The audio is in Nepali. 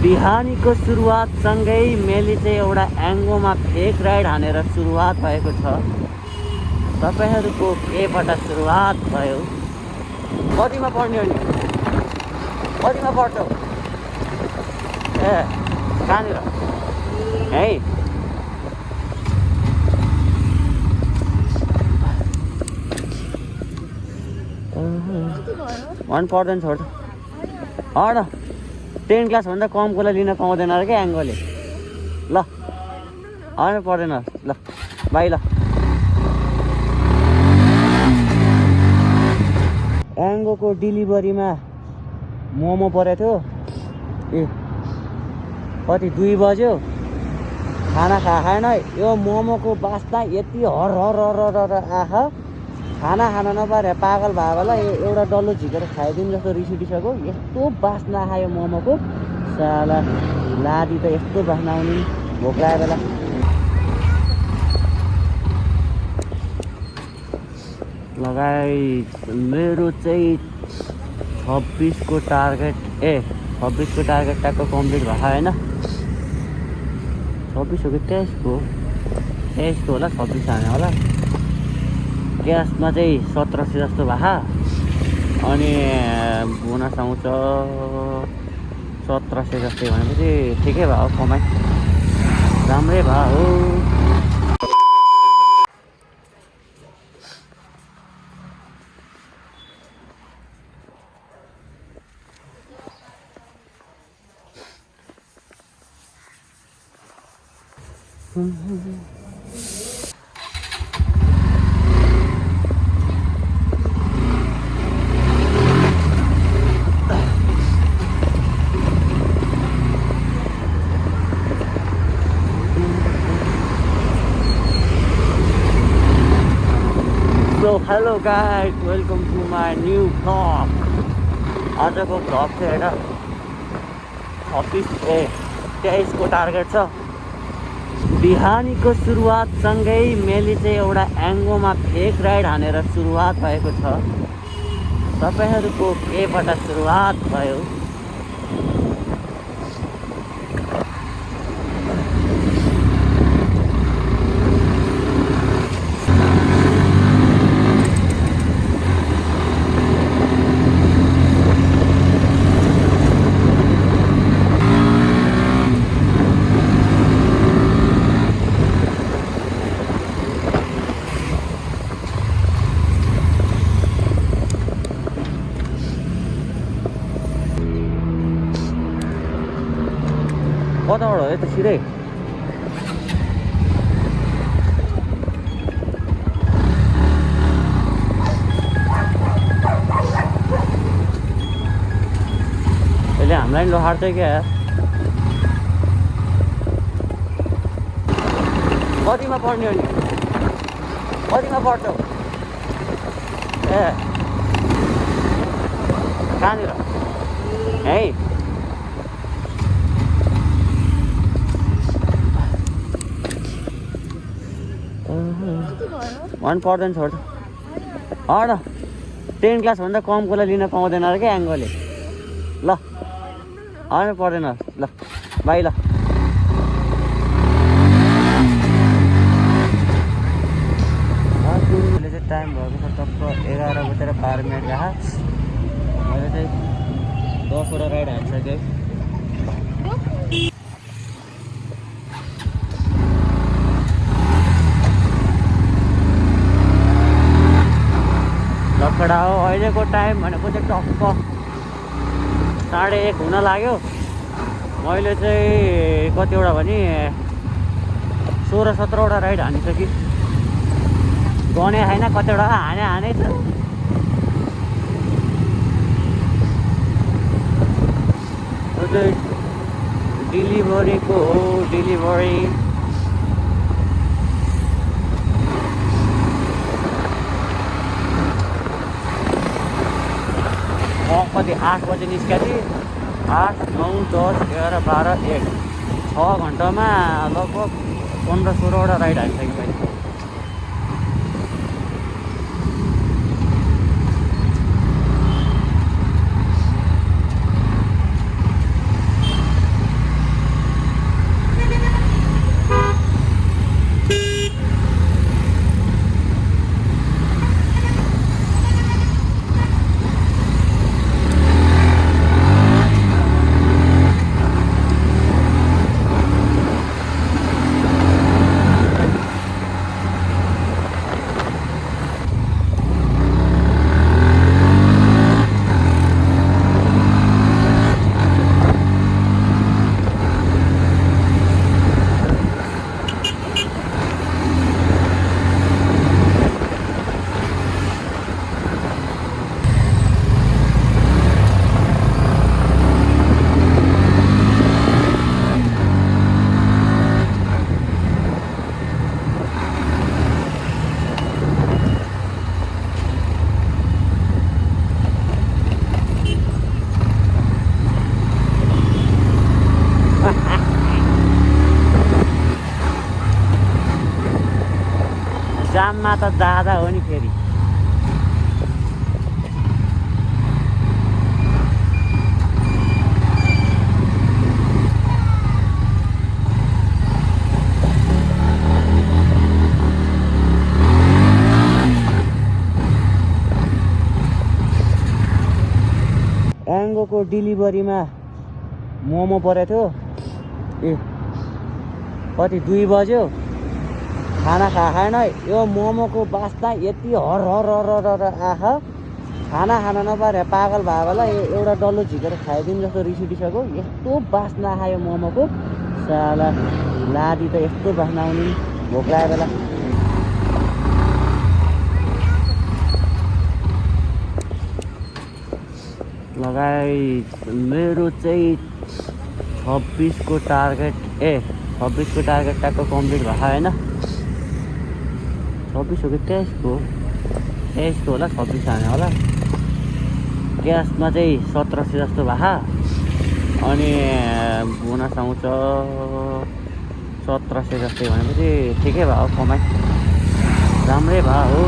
बिहानीको सुरुवातसँगै मैले चाहिँ एउटा एङ्गोमा फेक राइड हानेर सुरुवात भएको छ। तपाईँहरूको केबाट सुरुवात भयो? कतिमा पढ्ने हो नि? कतिमा पढ्छौ? ए कहाँनिर है? भन पढ्दैन छोड्छ। अँ 10 क्लासभन्दा कमकोलाई लिन पाउँदैन अरे क्या एङ्गोले। ल होइन पढ्दैन ल बाइ। ल एङ्गोको डेलिभरीमा मोमो परेको थियो। ए कति 2 बज्यो, खाना खाएन। यो मोमोको बास्ना यति हर हर हर हर आह, खाना खान नपारे पागल भागलाई एउटा डल्लो झिकेर खाइदिनु जस्तो रिस उठिसक्यो। यस्तो बास्ना आयो मोमोको, साला लादी त यस्तो बास्ना आउने भोक लागेको बेला। लगाइ मेरो चाहिँ 26को टार्गेट 26को टार्गेट ट्याक्क कम्प्लिट भएको होइन। 26 हो कि 23 को होला, 26 हाने होला। ग्यासमा चाहिँ 1700 जस्तो भएको, अनि बोनस आउँछ 1700 जस्तै, भनेपछि ठिकै भयो, कमाइ राम्रै भयो। Hello guys, welcome to my new vlog. आजको भ्लग चाहिँ होइन 23 को टार्गेट छ। बिहानीको सुरुवातसँगै मैले चाहिँ एउटा एङ्गोमा फेक राइड हानेर सुरुवात भएको छ। तपाईँहरूको केबाट सुरुवात भयो? कताबाट हो त सिधै? यसले हामीलाई नि लहार्छ क्या। कतिमा पढ्ने हो नि? कतिमा पढ्छौ? ए कहाँनिर है? भन पढ्दैन छोड्छ। अँ 10 क्लासभन्दा कमकोलाई लिन पाउँदैन अरे क्या एङ्गोले। ल होइन पढ्दैन ल बाइ। ल अहिले चाहिँ टाइम भएको छ टक्क 11:12 जहाँ मैले चाहिँ 10वटा राइड हालिसकेँ। लखडा हो। अहिलेको टाइम भनेको चाहिँ टक्क 1:30 हुन लाग्यो। मैले चाहिँ कतिवटा भने 16-17वटा राइड हानिसकेँ। गने छैन, कतिवटा हाने छ। डेलिभरीको हो, डेलिभरी कति 8 बजे निस्केको थिएँ। 8, 9, 10, 11, 12, 1 6 घन्टामा लगभग 15-16वटा राइड हालिसकेँ मैले। काममा त जाँदा हो नि फेरि। याङ्गोको डेलिभरीमा मोमो परेको थियो। ए कति 2 बज्यो, खाना खाएन। यो मोमोको बास्ना यति हर हर हर हर आह, खाना खान नपारे पागल भयो होला। एउटा डल्लो झिकेर खाइदिनु जस्तो रिस उठिसक्यो। यस्तो बास्ना आयो मोमोको, साला लादी त यस्तो बास्ना आउने भोक लागेको बेला। लगाइ मेरो चाहिँ 26 को टार्गेट 26 को टार्गेट टक्क कम्प्लिट भएको होइन। 26 हो कि 23 को 23 को होला, 26 हाने होला। क्यासमा चाहिँ 1700 जस्तो भएको, अनि बोनस आउँछ 1700 जस्तै, भनेपछि ठिकै भयो, कमाइ राम्रै भयो।